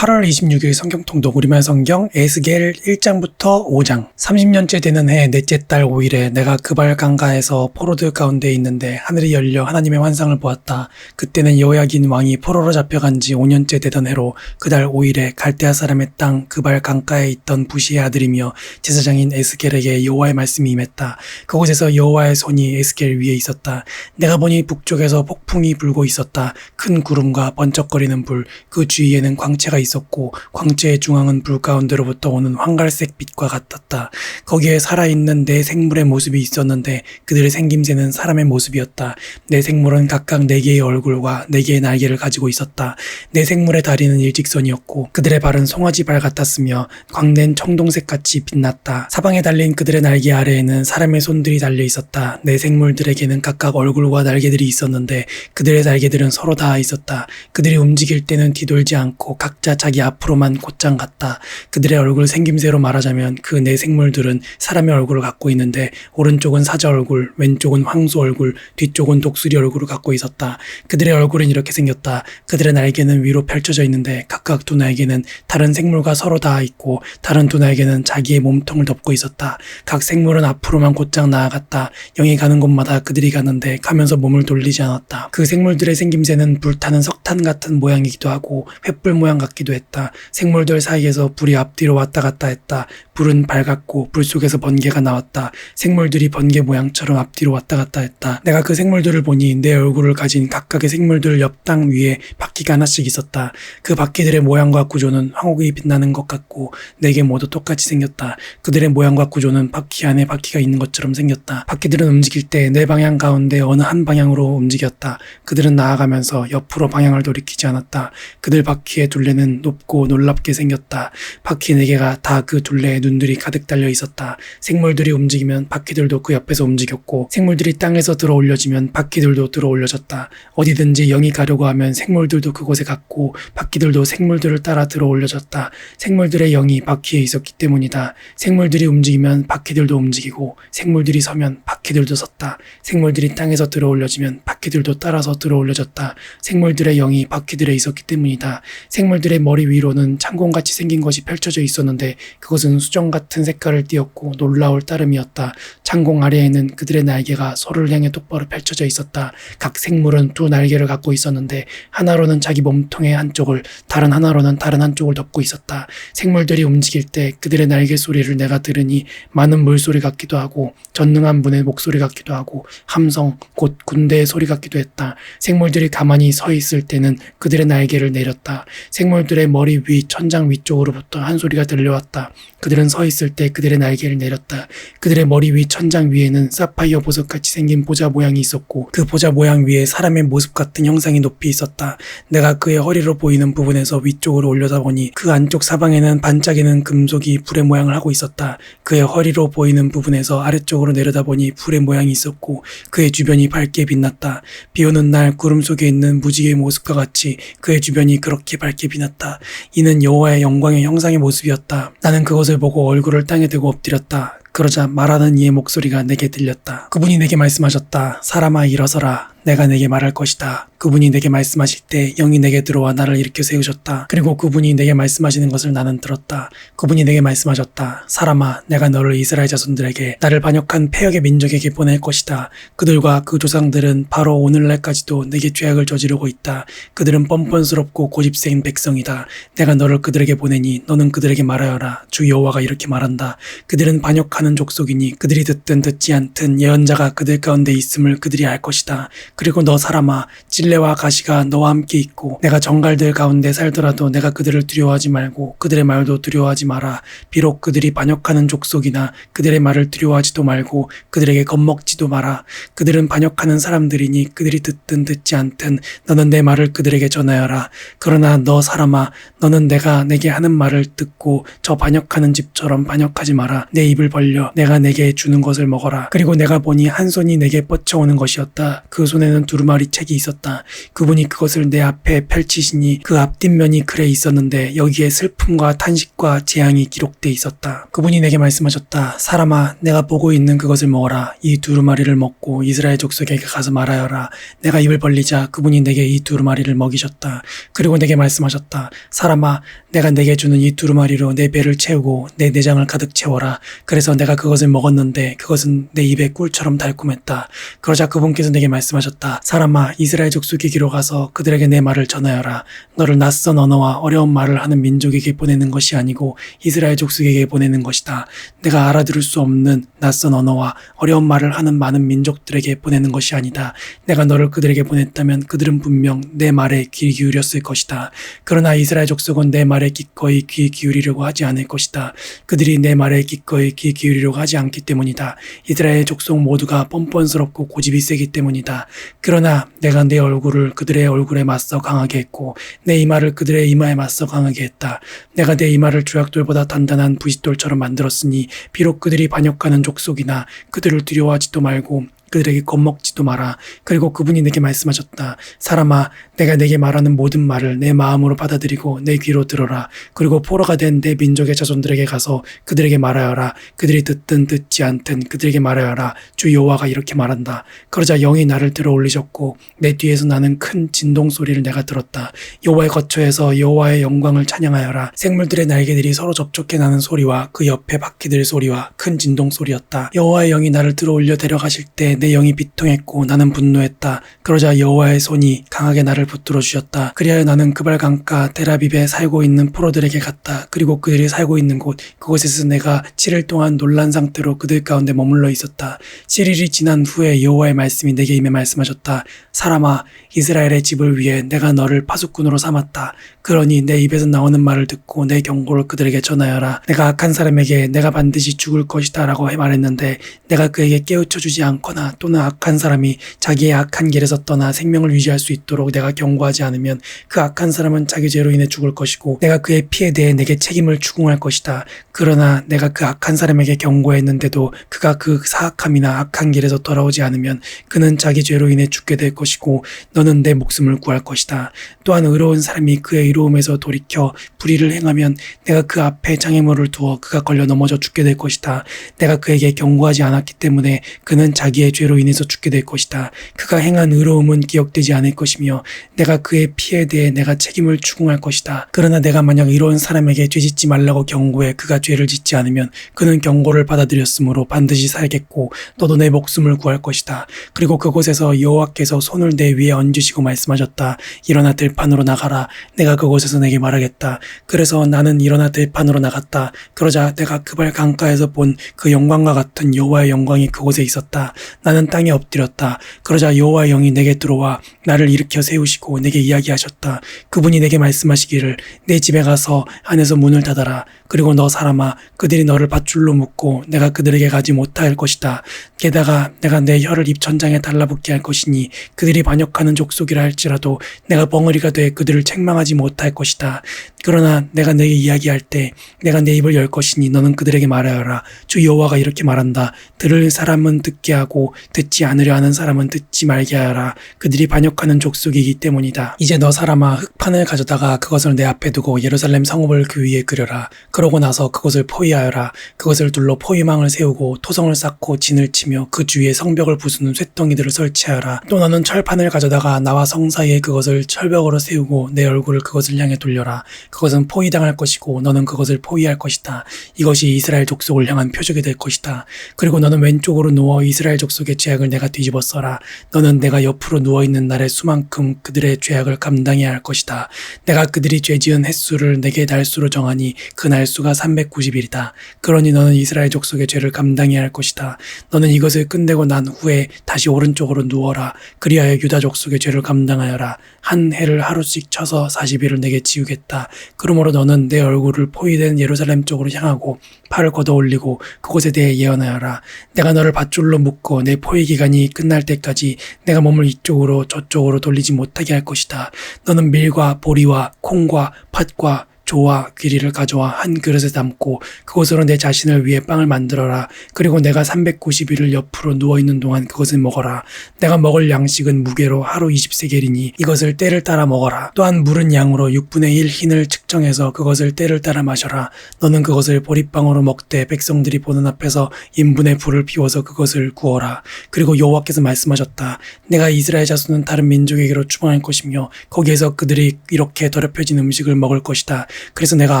8월 26일 성경통독 우리말 성경 에스겔 1장부터 5장 30년째 되는 해 넷째 달 5일에 내가 그발 강가에서 포로들 가운데 있는데 하늘이 열려 하나님의 환상을 보았다. 그때는 여호야긴 왕이 포로로 잡혀간 지 5년째 되던 해로 그달 5일에 갈대아 사람의 땅 그발 강가에 있던 부시의 아들이며 제사장인 에스겔에게 여호와의 말씀이 임했다. 그곳에서 여호와의 손이 에스겔 위에 있었다. 내가 보니 북쪽에서 폭풍이 불고 있었다. 큰 구름과 번쩍거리는 불, 그 주위에는 광채가 있었고 광채의 중앙은 불 가운데로부터 오는 황갈색 빛과 같았다. 거기에 살아있는 네 생물의 모습이 있었는데 그들의 생김새는 사람의 모습이었다. 네 생물은 각각 4개의 얼굴과 4개의 날개를 가지고 있었다. 네 생물의 다리는 일직선이었고 그들의 발은 송아지 발 같았으며 광낸 청동색같이 빛났다. 사방에 달린 그들의 날개 아래에는 사람의 손들이 달려 있었다. 네 생물들에게는 각각 얼굴과 날개들이 있었는데 그들의 날개들은 서로 닿아 있었다. 그들이 움직일 때는 뒤돌지 않고 각자 자기 앞으로만 곧장 갔다. 그들의 얼굴 생김새로 말하자면 그 네 생물들은 사람의 얼굴을 갖고 있는데 오른쪽은 사자 얼굴, 왼쪽은 황소 얼굴, 뒤쪽은 독수리 얼굴을 갖고 있었다. 그들의 얼굴은 이렇게 생겼다. 그들의 날개는 위로 펼쳐져 있는데 각각 두 날개는 다른 생물과 서로 닿아 있고 다른 두 날개는 자기의 몸통을 덮고 있었다. 각 생물은 앞으로만 곧장 나아갔다. 영이 가는 곳마다 그들이 가는데 가면서 몸을 돌리지 않았다. 그 생물들의 생김새는 불타는 석탄 같은 모양이기도 하고 횃불 모양 같기도 했다. 생물들 사이에서 불이 앞뒤로 왔다 갔다 했다. 불은 밝았고 불 속에서 번개가 나왔다. 생물들이 번개 모양처럼 앞뒤로 왔다 갔다 했다. 내가 그 생물들을 보니 내 얼굴을 가진 각각의 생물들 옆 땅 위에 바퀴가 하나씩 있었다. 그 바퀴들의 모양과 구조는 황홀히 빛나는 것 같고 4개 모두 똑같이 생겼다. 그들의 모양과 구조는 바퀴 안에 바퀴가 있는 것처럼 생겼다. 바퀴들은 움직일 때 네 방향 가운데 어느 한 방향으로 움직였다. 그들은 나아가면서 옆으로 방향을 돌이키지 않았다. 그들 바퀴의 둘레는 높고 놀랍게 생겼다. 바퀴 4개가 다 그 둘레에 눈들이 가득 달려 있었다. 생물들이 움직이면 바퀴들도 그 옆에서 움직였고 생물들이 땅에서 들어 올려지면 바퀴들도 들어 올려졌다. 어디든지 영이 가려고 하면 생물들도 그곳에 갔고 바퀴들도 생물들을 따라 들어 올려졌다. 생물들의 영이 바퀴에 있었기 때문이다. 생물들이 움직이면 바퀴들도 움직이고 생물들이 서면 바퀴들도 섰다. 생물들이 땅에서 들어 올려지면 바퀴들도 따라서 들어 올려졌다. 생물들의 영이 바퀴들에 있었기 때문이다. 생물들의 머리 위로는 창공같이 생긴 것이 펼쳐져 있었는데 그것은 수정 같은 색깔을 띠었고 놀라울 따름이었다. 창공 아래에는 그들의 날개가 서로를 향해 똑바로 펼쳐져 있었다. 각 생물은 두 날개를 갖고 있었는데 하나로는 자기 몸통의 한쪽을 다른 하나로는 다른 한쪽을 덮고 있었다. 생물들이 움직일 때 그들의 날개 소리를 내가 들으니 많은 물소리 같기도 하고 전능한 분의 목소리 같기도 하고 함성 곧 군대의 소리 같기도 했다. 생물들이 가만히 서 있을 때는 그들의 날개를 내렸다. 생물들의 머리 위 천장 위쪽으로부터 한 소리가 들려왔다. 그들은 서 있을 때 그들의 날개를 내렸다. 그들의 머리 위 천장 위에는 사파이어 보석같이 생긴 보좌 모양이 있었고 그 보좌 모양 위에 사람의 모습 같은 형상이 높이 있었다. 내가 그의 허리로 보이는 부분에서 위쪽으로 올려다보니 그 안쪽 사방에는 반짝이는 금속이 불의 모양을 하고 있었다. 그의 허리로 보이는 부분에서 아래쪽으로 내려다보니 불의 모양이 있었고 그의 주변이 밝게 빛났다. 비오는 날 구름 속에 있는 무지개의 모습과 같이 그의 주변이 그렇게 밝게 빛났다. 이는 여호와의 영광의 형상의 모습이었다. 나는 그것을 보고 얼굴을 땅에 대고 엎드렸다. 그러자 말하는 이의 목소리가 내게 들렸다. 그분이 내게 말씀하셨다. 사람아 일어서라. 내가 내게 말할 것이다. 그분이 내게 말씀하실 때 영이 내게 들어와 나를 일으켜 세우셨다. 그리고 그분이 내게 말씀하시는 것을 나는 들었다. 그분이 내게 말씀하셨다. 사람아, 내가 너를 이스라엘 자손들에게 나를 반역한 패역의 민족에게 보낼 것이다. 그들과 그 조상들은 바로 오늘날까지도 내게 죄악을 저지르고 있다. 그들은 뻔뻔스럽고 고집센 백성이다. 내가 너를 그들에게 보내니 너는 그들에게 말하여라. 주 여호와가 이렇게 말한다. 그들은 반역하는 족속이니 그들이 듣든 듣지 않든 예언자가 그들 가운데 있음을 그들이 알 것이다. 그리고 너 사람아, 찔레와 가시가 너와 함께 있고 내가 정갈들 가운데 살더라도 내가 그들을 두려워하지 말고 그들의 말도 두려워하지 마라. 비록 그들이 반역하는 족속이나 그들의 말을 두려워하지도 말고 그들에게 겁먹지도 마라. 그들은 반역하는 사람들이니 그들이 듣든 듣지 않든 너는 내 말을 그들에게 전하여라. 그러나 너 사람아, 너는 내가 내게 하는 말을 듣고 저 반역하는 집처럼 반역하지 마라. 내 입을 벌려 내가 내게 주는 것을 먹어라. 그리고 내가 보니 한 손이 내게 뻗쳐오는 것이었다. 그 손 손에는 두루마리 책이 있었다. 그분이 그것을 내 앞에 펼치시니 그 앞뒷면이 글에 있었는데 여기에 슬픔과 탄식과 재앙이 기록돼 있었다. 그분이 내게 말씀하셨다. 사람아, 내가 보고 있는 그것을 먹어라. 이 두루마리를 먹고 이스라엘 족속에게 가서 말하여라. 내가 입을 벌리자 그분이 내게 이 두루마리를 먹이셨다. 그리고 내게 말씀하셨다. 사람아, 내가 내게 주는 이 두루마리로 내 배를 채우고 내 내장을 가득 채워라. 그래서 내가 그것을 먹었는데 그것은 내 입에 꿀처럼 달콤했다. 그러자 그분께서 내게 말씀하셨다. 사람아, 이스라엘 족속에게로 가서 그들에게 내 말을 전하여라. 너를 낯선 언어와 어려운 말을 하는 민족에게 보내는 것이 아니고 이스라엘 족속에게 보내는 것이다. 내가 알아들을 수 없는 낯선 언어와 어려운 말을 하는 많은 민족들에게 보내는 것이 아니다. 내가 너를 그들에게 보냈다면 그들은 분명 내 말에 귀 기울였을 것이다. 그러나 이스라엘 족속은 내 말에 기꺼이 귀 기울이려고 하지 않을 것이다. 그들이 내 말에 기꺼이 귀 기울이려고 하지 않기 때문이다. 이스라엘 족속 모두가 뻔뻔스럽고 고집이 세기 때문이다. 그러나 내가 내 얼굴을 그들의 얼굴에 맞서 강하게 했고 내 이마를 그들의 이마에 맞서 강하게 했다. 내가 내 이마를 조약돌보다 단단한 부싯돌처럼 만들었으니 비록 그들이 반역하는 족속이나 그들을 두려워하지도 말고 그들에게 겁먹지도 마라. 그리고 그분이 내게 말씀하셨다. 사람아, 내가 내게 말하는 모든 말을 내 마음으로 받아들이고 내 귀로 들어라. 그리고 포로가 된 내 민족의 자손들에게 가서 그들에게 말하여라. 그들이 듣든 듣지 않든 그들에게 말하여라. 주 여호와가 이렇게 말한다. 그러자 영이 나를 들어 올리셨고 내 뒤에서 나는 큰 진동 소리를 내가 들었다. 여호와의 거처에서 여호와의 영광을 찬양하여라. 생물들의 날개들이 서로 접촉해 나는 소리와 그 옆에 바퀴들 소리와 큰 진동 소리였다. 여호와의 영이 나를 들어 올려 데려가실 때 내 영이 비통했고 나는 분노했다. 그러자 여호와의 손이 강하게 나를 붙들어 주셨다. 그리하여 나는 그발 강가 델아빕에 살고 있는 포로들에게 갔다. 그리고 그들이 살고 있는 그곳에서 내가 7일 동안 놀란 상태로 그들 가운데 머물러 있었다. 7일이 지난 후에 여호와의 말씀이 내게 임해 말씀하셨다. 사람아, 이스라엘의 집을 위해 내가 너를 파수꾼으로 삼았다. 그러니 내 입에서 나오는 말을 듣고 내 경고를 그들에게 전하여라. 내가 악한 사람에게 내가 반드시 죽을 것이다 라고 말했는데 내가 그에게 깨우쳐 주지 않거나 또는 악한 사람이 자기의 악한 길에서 떠나 생명을 유지할 수 있도록 내가 경고하지 않으면 그 악한 사람은 자기 죄로 인해 죽을 것이고 내가 그의 피에 대해 내게 책임을 추궁할 것이다. 그러나 내가 그 악한 사람에게 경고했는데도 그가 그 사악함이나 악한 길에서 돌아오지 않으면 그는 자기 죄로 인해 죽게 될 것이고 너는 내 목숨을 구할 것이다. 또한 의로운 사람이 그의 의로움에서 돌이켜 불의를 행하면 내가 그 앞에 장애물을 두어 그가 걸려 넘어져 죽게 될 것이다. 내가 그에게 경고하지 않았기 때문에 그는 자기의 죄로 인해서 죽게 될 것이다. 그가 행한 의로움은 기억되지 않을 것이며 내가 그의 피에 대해 내가 책임을 추궁할 것이다. 그러나 내가 만약 의로운 사람에게 죄짓지 말라고 경고해 그가 죄를 짓지 않으면 그는 경고를 받아들였으므로 반드시 살겠고 너도 내 목숨을 구할 것이다. 그리고 그곳에서 여호와께서 손을 내 위에 얹으시고 말씀하셨다. 일어나 들판으로 나가라. 내가 그곳에서 내게 말하겠다. 그래서 나는 일어나 들판으로 나갔다. 그러자 내가 그발 강가에서 본 그 영광과 같은 여호와의 영광이 그곳에 있었다. 나는 땅에 엎드렸다. 그러자 여호와의 영이 내게 들어와 나를 일으켜 세우시고 내게 이야기하셨다. 그분이 내게 말씀하시기를 내 집에 가서 안에서 문을 닫아라. 그리고 너 사람아, 그들이 너를 밧줄로 묶고 내가 그들에게 가지 못할 것이다. 게다가 내가 내 혀를 입천장에 달라붙게 할 것이니 그들이 반역하는 족속이라 할지라도 내가 벙어리가 돼 그들을 책망하지 못할 것이다. 그러나 내가 내게 이야기할 때 내가 내 입을 열 것이니 너는 그들에게 말하여라. 주 여호와가 이렇게 말한다. 들을 사람은 듣게 하고 듣지 않으려 하는 사람은 듣지 말게 하여라. 그들이 반역하는 족속이기 때문이다. 이제 너 사람아, 흙판을 가져다가 그것을 내 앞에 두고 예루살렘 성읍을 그 위에 그려라. 그러고 나서 그것을 포위하여라. 그것을 둘러 포위망을 세우고 토성을 쌓고 진을 치며 그 주위에 성벽을 부수는 쇳덩이들을 설치하여라. 또 너는 철판을 가져다가 나와 성 사이에 그것을 철벽으로 세우고 내 얼굴을 그것을 향해 돌려라. 그것은 포위당할 것이고 너는 그것을 포위할 것이다. 이것이 이스라엘 족속을 향한 표적이 될 것이다. 그리고 너는 왼쪽으로 누워 이스라엘 족속의 죄악을 내가 뒤집어 써라. 너는 내가 옆으로 누워있는 날의 수만큼 그들의 죄악을 감당해야 할 것이다. 내가 그들이 죄지은 횟수를 내게 날수로 정하니 그 날수가 390일이다. 그러니 너는 이스라엘 족속의 죄를 감당해야 할 것이다. 너는 이것을 끝내고 난 후에 다시 오른쪽으로 누워라. 그리하여 유다 족속의 죄를 감당하여라. 한 해를 하루씩 쳐서 40일을 내게 지우겠다. 그러므로 너는 내 얼굴을 포위된 예루살렘 쪽으로 향하고 팔을 걷어 올리고 그곳에 대해 예언하여라. 내가 너를 밧줄로 묶고 내 포위 기간이 끝날 때까지 내가 몸을 이쪽으로 저쪽으로 돌리지 못하게 할 것이다. 너는 밀과 보리와 콩과 팥과 조와 귀리를 가져와 한 그릇에 담고 그것으로 내 자신을 위해 빵을 만들어라. 그리고 내가 390일을 옆으로 누워있는 동안 그것을 먹어라. 내가 먹을 양식은 무게로 하루 20세겔이니 이것을 때를 따라 먹어라. 또한 물은 양으로 6분의 1 흰을 측정해서 그것을 때를 따라 마셔라. 너는 그것을 보리빵으로 먹되 백성들이 보는 앞에서 인분의 불을 피워서 그것을 구워라. 그리고 여호와께서 말씀하셨다. 내가 이스라엘 자손은 다른 민족에게로 추방할 것이며 거기에서 그들이 이렇게 더럽혀진 음식을 먹을 것이다. 그래서 내가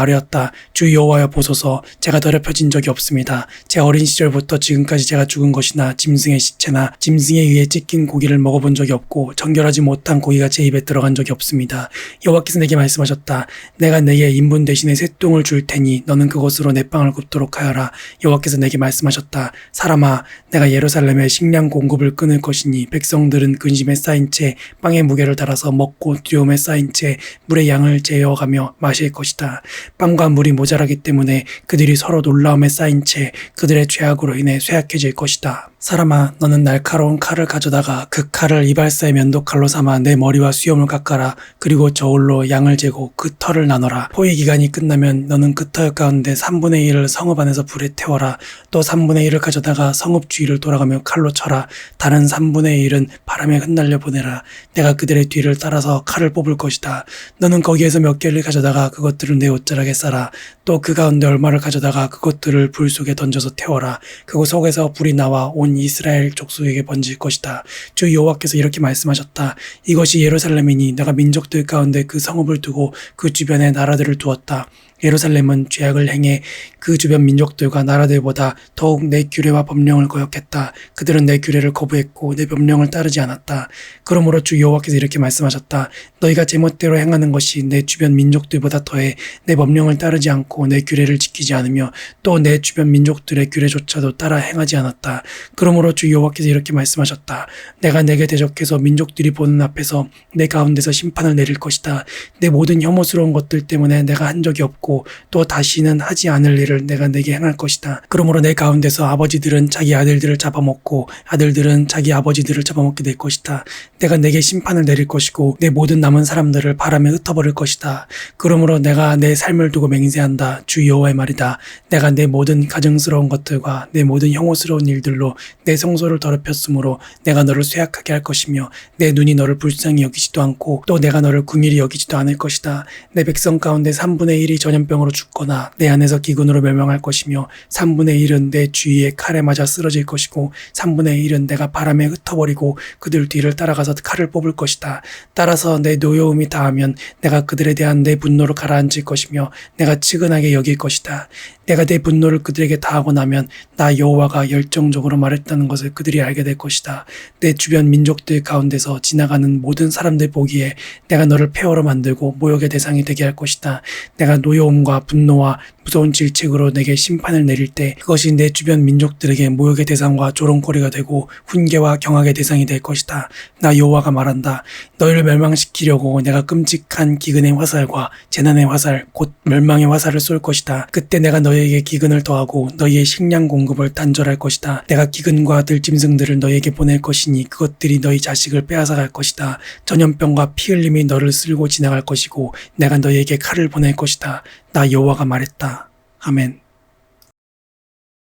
아뢰었다. 주 여호와여 보소서. 제가 더럽혀진 적이 없습니다. 제 어린 시절부터 지금까지 제가 죽은 것이나 짐승의 시체나 짐승에 의해 찢긴 고기를 먹어본 적이 없고 정결하지 못한 고기가 제 입에 들어간 적이 없습니다. 여호와께서 내게 말씀하셨다. 내가 내게 인분 대신에 새똥을 줄 테니 너는 그것으로 내 빵을 굽도록 하여라. 여호와께서 내게 말씀하셨다. 사람아, 내가 예루살렘에 식량 공급을 끊을 것이니 백성들은 근심에 쌓인 채 빵의 무게를 달아서 먹고 두려움에 쌓인 채 물의 양을 재어가며 마실 것이다. 빵과 물이 모자라기 때문에 그들이 서로 놀라움에 쌓인 채 그들의 죄악으로 인해 쇠약해질 것이다. 사람아, 너는 날카로운 칼을 가져다가 그 칼을 이발사의 면도칼로 삼아 내 머리와 수염을 깎아라. 그리고 저울로 양을 재고 그 털을 나눠라. 포위 기간이 끝나면 너는 그 털 가운데 3분의 1을 성읍 안에서 불에 태워라. 또 3분의 1을 가져다가 성읍 주위를 돌아가며 칼로 쳐라. 다른 3분의 1은 바람에 흩날려 보내라. 내가 그들의 뒤를 따라서 칼을 뽑을 것이다. 너는 거기에서 몇 개를 가져다가 그것들을 내 옷자락에 싸라. 또 그 가운데 얼마를 가져다가 그것들을 불 속에 던져서 태워라. 그곳 속에서 불이 나와 온 이스라엘 족속에게 번질 것이다. 주 여호와께서 이렇게 말씀하셨다. 이것이 예루살렘이니 내가 민족들 가운데 그 성읍을 두고 그 주변에 나라들을 두었다. 예루살렘은 죄악을 행해 그 주변 민족들과 나라들보다 더욱 내 규례와 법령을 거역했다. 그들은 내 규례를 거부했고 내 법령을 따르지 않았다. 그러므로 주 여호와께서 이렇게 말씀하셨다. 너희가 제멋대로 행하는 것이 내 주변 민족들보다 더해 내 법령을 따르지 않고 내 규례를 지키지 않으며 또 내 주변 민족들의 규례조차도 따라 행하지 않았다. 그러므로 주 여호와께서 이렇게 말씀하셨다. 내가 내게 대적해서 민족들이 보는 앞에서 내 가운데서 심판을 내릴 것이다. 내 모든 혐오스러운 것들 때문에 내가 한 적이 없고 또 다시는 하지 않을 일을 내가 내게 행할 것이다. 그러므로 내 가운데서 아버지들은 자기 아들들을 잡아먹고 아들들은 자기 아버지들을 잡아먹게 될 것이다. 내가 내게 심판을 내릴 것이고 내 모든 남은 사람들을 바람에 흩어버릴 것이다. 그러므로 내가 내 삶을 두고 맹세한다. 주 여호와의 말이다. 내가 내 모든 가증스러운 것들과 내 모든 혐오스러운 일들로 내 성소를 더럽혔으므로 내가 너를 쇠약하게 할 것이며 내 눈이 너를 불쌍히 여기지도 않고 또 내가 너를 긍휼히 여기지도 않을 것이다. 내 백성 가운데 3분의 1이 전염병으로 죽거나 내 안에서 기근으로 멸망할 것이며 3분의 1은 내 주위에 칼에 맞아 쓰러질 것이고 3분의 1은 내가 바람에 흩어버리고 그들 뒤를 따라가서 칼을 뽑을 것이다. 따라서 내 노여움이 다하면 내가 그들에 대한 내 분노를 가라앉힐 것이며 내가 측은하게 여길 것이다. 내가 내 분노를 그들에게 다하고 나면 나 여호와가 열정적으로 말했다는 것을 그들이 알게 될 것이다. 내 주변 민족들 가운데서 지나가는 모든 사람들 보기에 내가 너를 폐허로 만들고 모욕의 대상이 되게 할 것이다. 내가 노여움과 분노와 무서운 질책으로 내게 심판을 내릴 때 그것이 내 주변 민족들에게 모욕의 대상과 조롱거리가 되고 훈계와 경악의 대상이 될 것이다. 나 여호와가 말한다. 너희를 멸망시키려고 내가 끔찍한 기근의 화살과 재난의 화살 곧 멸망의 화살을 쏠 것이다. 그때 내가 너희에게 기근을 더하고 너희의 식량 공급을 단절할 것이다. 내가 기근과 들짐승들을 너희에게 보낼 것이니 그것들이 너희 자식을 빼앗아갈 것이다. 전염병과 피 흘림이 너를 쓸고 지나갈 것이고 내가 너희에게 칼을 보낼 것이다. 나 여호와가 말했다. 아멘.